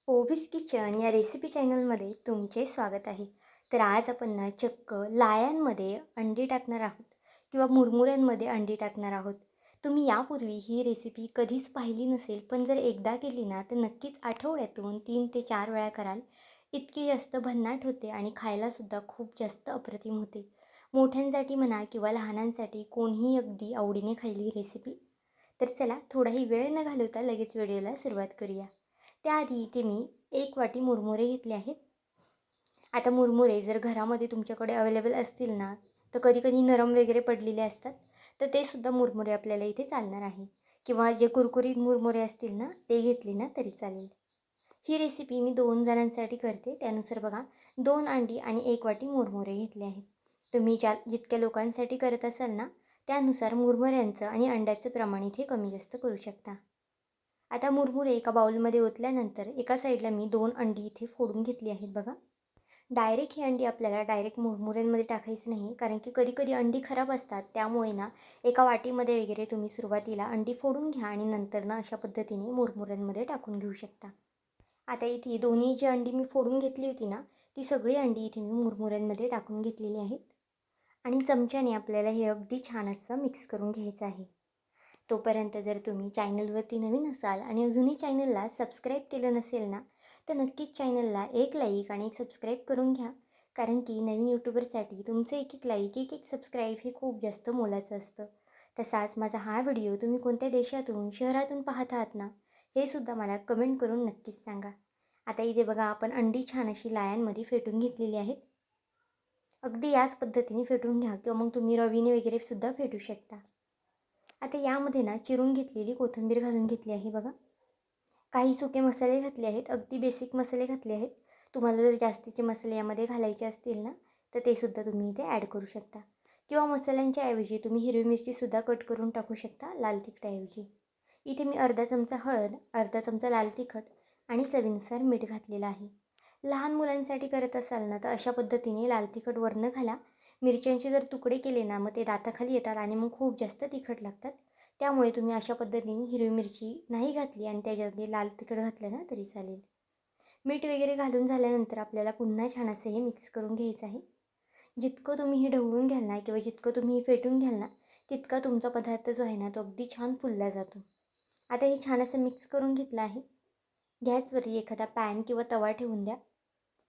ओवीस kitchen या recipe चॅनलमध्ये तुमचे स्वागत आहे. तर आज आपण ना चक्क लायांमध्ये अंडी टाकणार आहोत किंवा मुरमुऱ्यांमध्ये अंडी टाकणार आहोत. तुम्ही यापूर्वी ही रेसिपी कधीच पाहिली नसेल, पण जर एकदा केली ना तर नक्कीच आठवड्यातून 3 ते 4 वेळा कराल. इतकी जास्त भन्नाट होते आणि खायलासुद्धा खूप जास्त अप्रतिम होते. मोठ्यांसाठी म्हणा किंवा लहानांसाठी कोणीही अगदी आवडीने खाईल ही रेसिपी. तर चला थोडाही वेळ न घालवता लगेच व्हिडिओला सुरुवात करूया. त्याआधी इथे मी 1 वाटी मुरमुरे घेतले आहेत. आता मुरमुरे जर घरामध्ये तुमच्याकडे अवेलेबल असतील ना, तर कधी-कधी नरम वगैरे पडलेले असतात, तर ते सुद्धा मुरमुरे आपल्याला इथे चालणार आहे किंवा जे कुरकुरीत मुरमुरे असतील ना, ते घेतले ना तरी चालेल. ही रेसिपी मी 2 जणांसाठी करते. त्यानुसार बघा 2 अंडी आणि 1 वाटी मुरमुरे घेतले आहेत. तुम्ही जितक्या लोकांसाठी करत असाल ना, त्यानुसार मुरमुऱ्यांचं आणि अंड्याचं प्रमाण इथे कमी जास्त करू शकता. आता मुरमुरे एका बाउलमध्ये ओतल्यानंतर एका साईडला मी 2 अंडी इथे फोडून घेतली आहेत बघा. डायरेक्ट ही अंडी आपल्याला डायरेक्ट मुरमुऱ्यांमध्ये टाकायची नाही, कारण की कधी-कधी अंडी खराब असतात. त्यामुळे ना एका वाटीमध्ये वगैरे तुम्ही सुरुवातीला अंडी फोडून घ्या आणि नंतर ना अशा पद्धतीने मुरमुऱ्यांमध्ये टाकून घेऊ शकता. आता इथे दोन्ही जी अंडी मी फोडून घेतली होती ना, ती सगळी अंडी इथे मी मुरमुऱ्यांमध्ये टाकून घेतलेली आहेत आणि चमच्याने आपल्याला हे अगदी छान असं मिक्स करून घ्यायचं आहे. तोपर्यंत जर तुम्ही चॅनलवरती नवीन असाल आणि अजूनही चॅनलला सबस्क्राईब केलं नसेल ना, तर नक्कीच चॅनलला एक लाईक आणि एक सबस्क्राईब करून घ्या. कारण की नवीन यूट्यूबरसाठी तुमचं एक लाईक, एक सबस्क्राईब हे खूप जास्त मोलाचं असतं. तसाच माझा हा व्हिडिओ तुम्ही कोणत्या देशातून, शहरातून पाहत आहात ना, हे सुद्धा मला कमेंट करून नक्कीच सांगा. आता इथे बघा आपण अंडी छान अशी लायांमध्ये फेटून घेतलेली आहेत. अगदी याच पद्धतीने फेटून घ्या किंवा मग तुम्ही रवीने वगैरे सुद्धा फेटू शकता. आता यामध्ये ना चिरून घेतलेली कोथिंबीर घालून घेतली आहे बघा. काही सुके मसाले घातले आहेत, अगदी बेसिक मसाले घातले आहेत. तुम्हाला जर जास्तीचे मसाले यामध्ये घालायचे असतील ना, तर ते सुद्धा तुम्ही इथे ॲड करू शकता किंवा मसाल्यांच्या ऐवजी तुम्ही हिरवी मिरचीसुद्धा कट करून टाकू शकता लाल तिखटाऐवजी. इथे मी अर्धा चमचा हळद, अर्धा चमचा लाल तिखट आणि चवीनुसार मीठ घातलेलं आहे. लहान मुलांसाठी करत असाल ना, तर अशा पद्धतीने लाल तिखट वरनं घाला. मिरच्यांचे जर तुकडे केले ना, मग ते दाताखाली येतात आणि मग खूप जास्त तिखट लागतात. त्यामुळे तुम्ही अशा पद्धतीने हिरवी मिरची नाही घातली आणि त्याच्यामध्ये लाल तिखट घातलं ना तरी चालेल. मीठ वगैरे घालून झाल्यानंतर आपल्याला पुन्हा छान असं हे मिक्स करून घ्यायचं आहे. जितकं तुम्ही हे ढवळून घ्याल ना किंवा जितकं तुम्ही हे फेटून घ्याल ना, तितका तुमचा पदार्थ जो आहे ना, तो अगदी छान फुलला जातो. आता हे छान असं मिक्स करून घेतलं आहे. गॅसवरती एखादा पॅन किंवा तवा ठेवून द्या.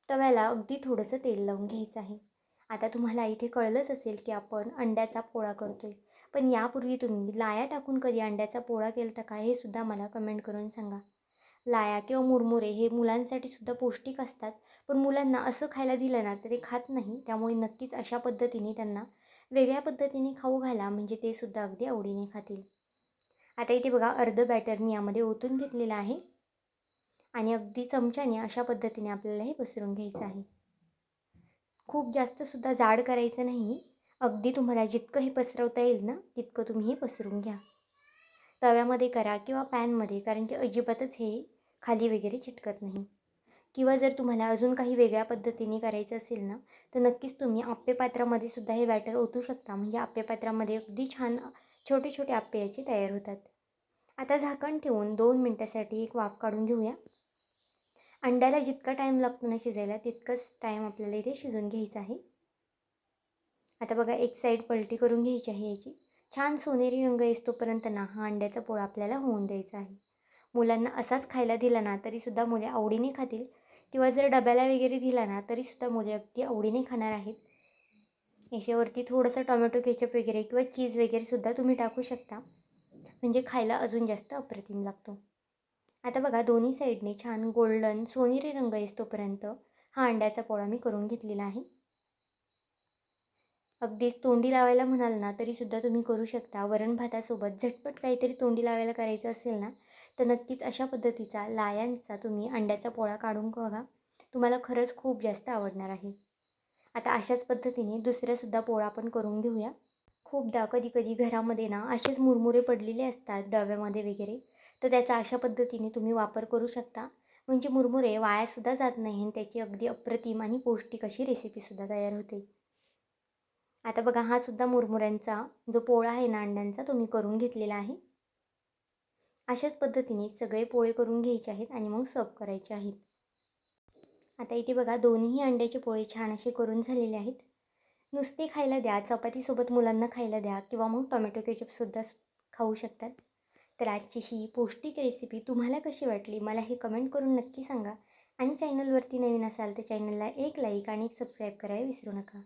तव्याला अगदी थोडंसं तेल लावून घ्यायचं आहे. आता तुम्हाला इथे कळलंच असेल की आपण अंड्याचा पोळा करतोय. पण यापूर्वी तुम्ही लाया टाकून कधी अंड्याचा पोळा केला का हे सुद्धा मला कमेंट करून सांगा. लाया किंवा मुरमुरे हे मुलांसाठी सुद्धा पौष्टिक असतात. पण मुलांना असं खायला दिलं ना तर ते खात नाही. त्यामुळे नक्कीच अशा पद्धतीने त्यांना वेगळ्या पद्धतीने खाऊ घाला, म्हणजे ते सुद्धा अगदी आवडीने खातील. आता इथे बघा अर्धं बॅटर मी यामध्ये ओतून घेतलेलं आहे आणि अगदी चमच्याने अशा पद्धतीने आपल्याला हे पसरून घ्यायचं आहे. खूप जास्तसुद्धा जाड करायचं नाही. अगदी तुम्हाला जितकं हे पसरवता येईल ना, तितकं तुम्ही हे पसरून घ्या. तव्यामध्ये करा किंवा पॅनमध्ये, कारण की अजिबातच हे खाली वगैरे चिटकत नाही. किंवा जर तुम्हाला अजून काही वेगळ्या पद्धतीने करायचं असेल ना, तर नक्कीच तुम्ही आप्पेपात्रामध्ये सुद्धा हे बॅटर ओतू शकता. म्हणजे आप्पेपात्रामध्ये अगदी छान छोटे छोटे आप्पे याचे तयार होतात. आता झाकण ठेवून 2 मिनटासाठी एक वाफ काढून घेऊया. अंड्याला जितका टाईम लागतो ना शिजायला, तितकंच टाईम आपल्याला इथे शिजवून घ्यायचा आहे. आता बघा एक साईड पलटी करून घ्यायची आहे याची. छान सोनेरी रंग येईस्तोपर्यंत ना हा अंड्याचा पोळा आपल्याला होऊन द्यायचा आहे. मुलांना असाच खायला दिला ना तरीसुद्धा मुले आवडीने खातील किंवा जर डब्याला वगैरे दिला ना तरीसुद्धा मुले अगदी आवडीने खाणार आहेत. याच्यावरती थोडंसं टोमॅटो केचप वगैरे किंवा चीज वगैरे सुद्धा तुम्ही टाकू शकता, म्हणजे खायला अजून जास्त अप्रतिम लागतो. आता बघा दोन्ही साईडने छान गोल्डन सोनेरी रंग येईस्तोपर्यंत हा अंड्याचा पोळा मी करून घेतलेला आहे. अगदीच तोंडी लावायला म्हणाल ना तरीसुद्धा तुम्ही करू शकता. वरण भातासोबत झटपट काहीतरी तोंडी लावायला करायचं असेल ना, तर नक्कीच अशा पद्धतीचा लायांचा तुम्ही अंड्याचा पोळा काढून बघा. तुम्हाला खरंच खूप जास्त आवडणार आहे. आता अशाच पद्धतीने दुसऱ्यासुद्धा पोळा आपण करून घेऊया. खूपदा कधी-कधी घरामध्ये ना असेच मुरमुरे पडलेले असतात डब्यामध्ये वगैरे, तर त्याचा अशा पद्धतीने तुम्ही वापर करू शकता. म्हणजे मुरमुरे वायासुद्धा जात नाही आणि त्याची अगदी अप्रतिम आणि पौष्टिक अशी रेसिपीसुद्धा तयार होते. आता बघा हा सुद्धा मुरमुऱ्यांचा जो पोळा आहे ना अंड्यांचा, तो मी करून घेतलेला आहे. अशाच पद्धतीने सगळे पोळे करून घ्यायचे आहेत आणि मग सर्व करायचे आहेत. आता इथे बघा दोन्ही अंड्याचे पोळे छान असे करून झालेले आहेत. नुसते खायला द्या, चपातीसोबत मुलांना खायला द्या किंवा मग टोमॅटो केचपसुद्धा खाऊ शकतात. तर आजची ही पौष्टिक रेसिपी तुम्हाला कशी वाटली मला हे कमेंट करून नक्की सांगा आणि चॅनलवरती नवीन असाल तर चॅनलला एक लाईक आणि एक सबस्क्राईब करायला विसरू नका.